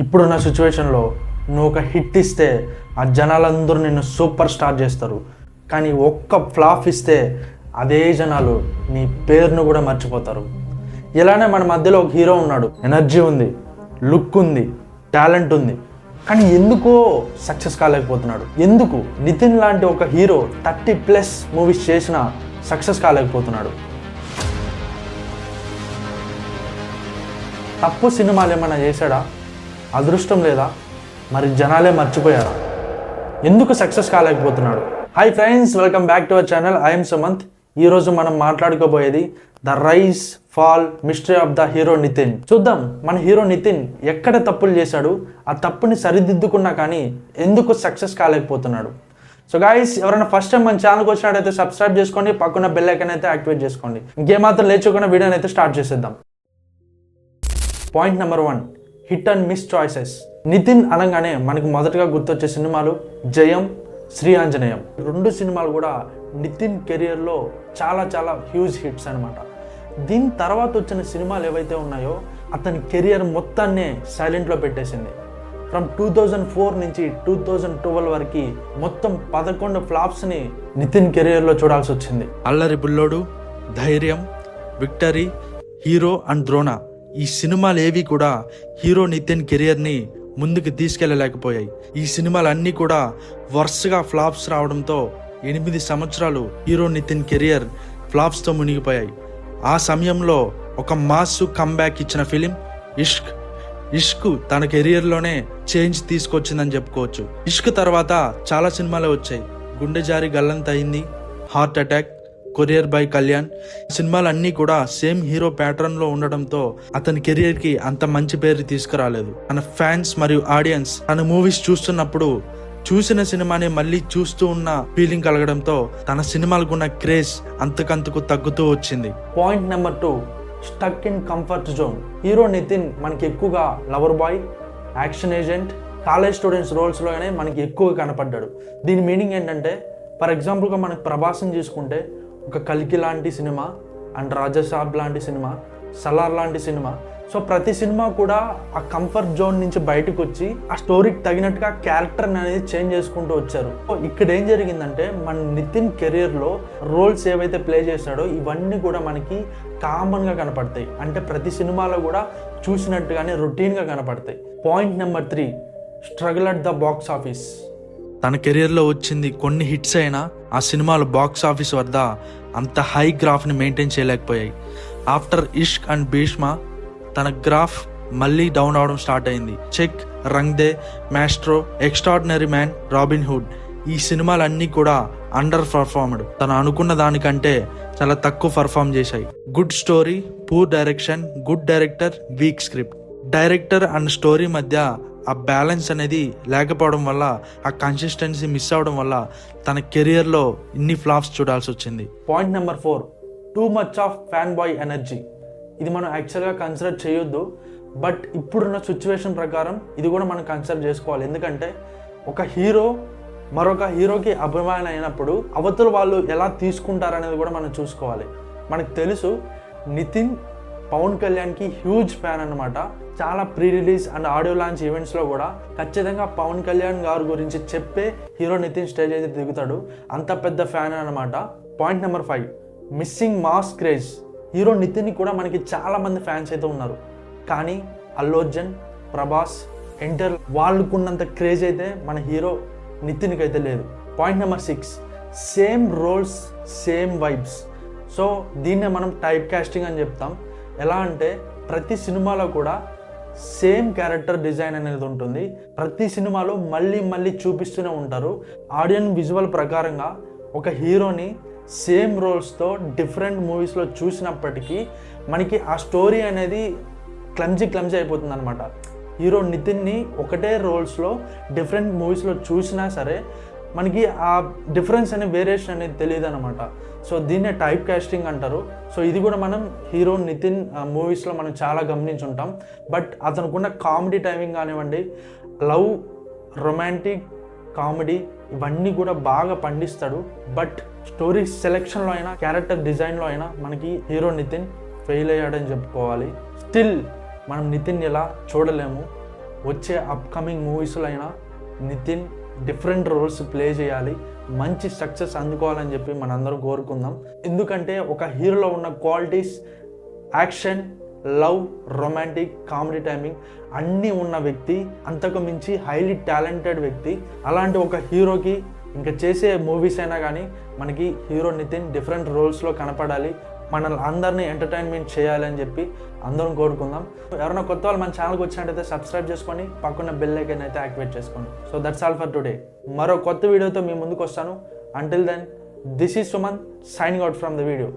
ఇప్పుడున్న సిచ్యువేషన్లో నువ్వు ఒక హిట్ ఇస్తే ఆ జనాలందరూ నిన్ను సూపర్ స్టార్ చేస్తారు. కానీ ఒక్క ఫ్లాప్ ఇస్తే అదే జనాలు నీ పేరును కూడా మర్చిపోతారు. ఇలానే మన మధ్యలో ఒక హీరో ఉన్నాడు. ఎనర్జీ ఉంది, లుక్ ఉంది, టాలెంట్ ఉంది, కానీ ఎందుకో సక్సెస్ కాలేకపోతున్నాడు. ఎందుకు? నితిన్ లాంటి ఒక హీరో 30+ మూవీస్ చేసినా సక్సెస్ కాలేకపోతున్నాడు. తప్పు సినిమాలు ఏమైనా చేశాడా? అదృష్టం లేదా? మరి జనాలే మర్చిపోయారా? ఎందుకు సక్సెస్ కాలేకపోతున్నాడు? Hi friends, welcome back to our channel. I'm Sumanth. ఈరోజు మనం మాట్లాడుకోబోయేది the rise fall mystery of the hero Nithiin. చూద్దాం మన హీరో నితిన్ ఎక్కడ తప్పులు చేశాడు, ఆ తప్పుని సరిదిద్దుకున్నా కానీ ఎందుకు సక్సెస్ కాలేకపోతున్నాడు. సో గైస్, ఎవరైనా ఫస్ట్ టైం మన ఛానల్కి వచ్చినట్టయితే సబ్స్క్రైబ్ చేసుకోండి, పక్కన బెల్ ఐకాన్ అయితే యాక్టివేట్ చేసుకోండి. ఇంకేమాత్రం లేచుకున్న వీడియోని అయితే స్టార్ట్ చేసేద్దాం. Point number 1, hit and miss choices. Nitin అనగానే మనకు మొదటగా గుర్తొచ్చే సినిమాలు జయం, శ్రీ ఆంజనేయం. 2 సినిమాలు కూడా నితిన్ కెరియర్లో చాలా హ్యూజ్ హిట్స్ అనమాట. దీని తర్వాత వచ్చిన సినిమాలు ఏవైతే ఉన్నాయో అతని కెరియర్ మొత్తాన్నే సైలెంట్లో పెట్టేసింది. ఫ్రమ్ 2004 నుంచి 2012 వరకు మొత్తం 11 ఫ్లాప్స్ని నితిన్ కెరియర్లో చూడాల్సి వచ్చింది. అల్లరి బుల్లోడు, ధైర్యం, విక్టరీ, హీరో అండ్ ద్రోణ, ఈ సినిమాలు ఏవి కూడా హీరో నితిన్ కెరియర్ని ముందుకు తీసుకెళ్ళలేకపోయాయి. ఈ సినిమాలన్నీ కూడా వరుసగా ఫ్లాప్స్ రావడంతో 8 సంవత్సరాలు హీరో నితిన్ కెరియర్ ఫ్లాప్స్తో మునిగిపోయాయి. ఆ సమయంలో ఒక మాస్ కమ్బ్యాక్ ఇచ్చిన ఫిలిం ఇష్క్ తన కెరియర్లోనే చేంజ్ తీసుకొచ్చిందని చెప్పుకోవచ్చు. ఇష్క్ తర్వాత చాలా సినిమాలు వచ్చాయి. గుండె జారి గల్లంత అయింది, heart attack, courier by Kalyan. సినిమాలన్నీ కూడా సేమ్ హీరో ప్యాటర్న్ లో ఉండడంతో అతని కెరియర్ కి అంత మంచి పేరు తీసుకురాలేదు. తన ఫ్యాన్స్ మరియు ఆడియన్స్ తన మూవీస్ చూస్తున్నప్పుడు చూసిన సినిమాని మళ్ళీ చూస్తూ ఉన్న ఫీలింగ్ కలగడంతో తన సినిమాలకున్న క్రేజ్ అంతకంతకు తగ్గుతూ వచ్చింది. Point number 2, stuck in comfort zone. Hero Nithiin మనకి ఎక్కువగా lover boy, action agent, college students రోల్స్లోనే మనకి ఎక్కువగా కనపడ్డాడు. దీని మీనింగ్ ఏంటంటే, ఫర్ ఎగ్జాంపుల్గా మనకి ప్రభాస్ని తీసుకుంటే ఒక కల్కి లాంటి సినిమా అండ్ రాజసాబ్ లాంటి సినిమా, సలార్ లాంటి సినిమా. సో ప్రతి సినిమా కూడా ఆ కంఫర్ట్ జోన్ నుంచి బయటకు వచ్చి ఆ స్టోరీకి తగినట్టుగా క్యారెక్టర్ అనేది చేంజ్ చేసుకుంటూ వచ్చారు. ఇక్కడ ఏం జరిగిందంటే, మన నితిన్ కెరియర్లో రోల్స్ ఏవైతే ప్లే చేశాడో ఇవన్నీ కూడా మనకి కామన్గా కనపడతాయి. అంటే ప్రతి సినిమాలో కూడా చూసినట్టుగానే రొటీన్గా కనపడతాయి. Point number 3, struggle at the box office. తన కెరియర్లో వచ్చింది కొన్ని హిట్స్ అయినా ఆ సినిమాలు బాక్స్ ఆఫీస్ వద్ద అంత హై గ్రాఫ్ని మెయింటైన్ చేయలేకపోయాయి. ఆఫ్టర్ ఇష్క్ అండ్ భీష్మ తన గ్రాఫ్ మళ్ళీ డౌన్ అవడం స్టార్ట్ అయింది. Check, Rang De, Maestro, Extraordinary Man, Robin Hood, ఈ సినిమాలన్నీ కూడా అండర్ పర్ఫార్మ్డ్. తను అనుకున్న దానికంటే చాలా తక్కువ పర్ఫామ్ చేశాయి. Good story, poor direction, good director, week script. Director and story మధ్య ఆ బ్యాలెన్స్ అనేది లేకపోవడం వల్ల, ఆ కన్సిస్టెన్సీ మిస్ అవడం వల్ల తన కెరియర్లో ఇన్ని ఫ్లాప్స్ చూడాల్సి వచ్చింది. Point number 4, too much of fan boy energy. ఇది మనం యాక్చువల్గా కన్సిడర్ చేయొద్దు, బట్ ఇప్పుడున్న సిచ్యువేషన్ ప్రకారం ఇది కూడా మనం కన్సిడర్ చేసుకోవాలి. ఎందుకంటే ఒక హీరో మరొక హీరోకి అభిమాని అయినప్పుడు అవతల వాళ్ళు ఎలా తీసుకుంటారనేది కూడా మనం చూసుకోవాలి. మనకు తెలుసు నితిన్ పవన్ కళ్యాణ్కి హ్యూజ్ ఫ్యాన్ అనమాట. చాలా pre release and audio launch ఈవెంట్స్లో కూడా ఖచ్చితంగా పవన్ కళ్యాణ్ గారి గురించి చెప్పే హీరో నితిన్ స్టేజ్ అయితే దిగుతాడు. అంత పెద్ద ఫ్యాన్ అనమాట. Point number 5, missing mass craze. Hero Nitin కూడా మనకి చాలా మంది ఫ్యాన్స్ అయితే ఉన్నారు, కానీ అల్లు అర్జున్, ప్రభాస్, ఎన్టీఆర్ వాళ్ళకున్నంత క్రేజ్ అయితే మన హీరో నితిన్కి అయితే లేదు. Point number 6, same roles same vibes. So దీన్నే మనం టైప్ కాస్టింగ్ అని చెప్తాం. ఎలా అంటే ప్రతి సినిమాలో కూడా సేమ్ క్యారెక్టర్ డిజైన్ అనేది ఉంటుంది. ప్రతి సినిమాలో మళ్ళీ చూపిస్తూనే ఉంటారు. ఆడియన్స్ విజువల్ ప్రకారంగా ఒక హీరోని సేమ్ రోల్స్తో డిఫరెంట్ మూవీస్లో చూసినప్పటికీ మనకి ఆ స్టోరీ అనేది క్లమ్జీ అయిపోతుంది అనమాట. హీరో నితిన్ని ఒకటే రోల్స్లో డిఫరెంట్ మూవీస్లో చూసినా సరే మనకి ఆ డిఫరెన్స్ అనే వేరియేషన్ అనేది తెలియదు అనమాట. సో దీన్నే టైప్ కాస్టింగ్ అంటారు. సో ఇది కూడా మనం హీరో నితిన్ మూవీస్లో మనం చాలా గమనించుంటాం. బట్ అతనుకున్న కామెడీ టైమింగ్ కానివ్వండి, లవ్, రొమాంటిక్, కామెడీ ఇవన్నీ కూడా బాగా పండిస్తాడు. బట్ స్టోరీ సెలెక్షన్లో అయినా క్యారెక్టర్ డిజైన్లో అయినా మనకి హీరో నితిన్ ఫెయిల్ అయ్యాడని చెప్పుకోవాలి. స్టిల్ మనం నితిన్ ఎలా చూడలేము. వచ్చే అప్కమింగ్ మూవీస్లో అయినా నితిన్ డిఫరెంట్ రోల్స్ ప్లే చేయాలి, మంచి సక్సెస్ అందుకోవాలని చెప్పి మనందరం కోరుకుందాం. ఎందుకంటే ఒక హీరోలో ఉన్న qualities action, love, romantic, comedy timing అన్నీ ఉన్న వ్యక్తి, అంతకు మించి హైలీ టాలెంటెడ్ వ్యక్తి. అలాంటి ఒక హీరోకి ఇంకా చేసే మూవీస్ అయినా కానీ మనకి హీరో నితిన్ డిఫరెంట్ రోల్స్లో కనపడాలి, మనల్ని అందరినీ ఎంటర్టైన్మెంట్ చేయాలి అని చెప్పి అందరం కోరుకుందాం. ఎవరైనా కొత్త వాళ్ళు మన ఛానల్కి వచ్చినట్టయితే సబ్స్క్రైబ్ చేసుకొని పక్కన బెల్ ఐకాన్ అయితే యాక్టివేట్ చేసుకోండి. So that's all for today. మరో కొత్త వీడియోతో మీ ముందుకు వస్తాను. Until then, this is Suman signing out from the video.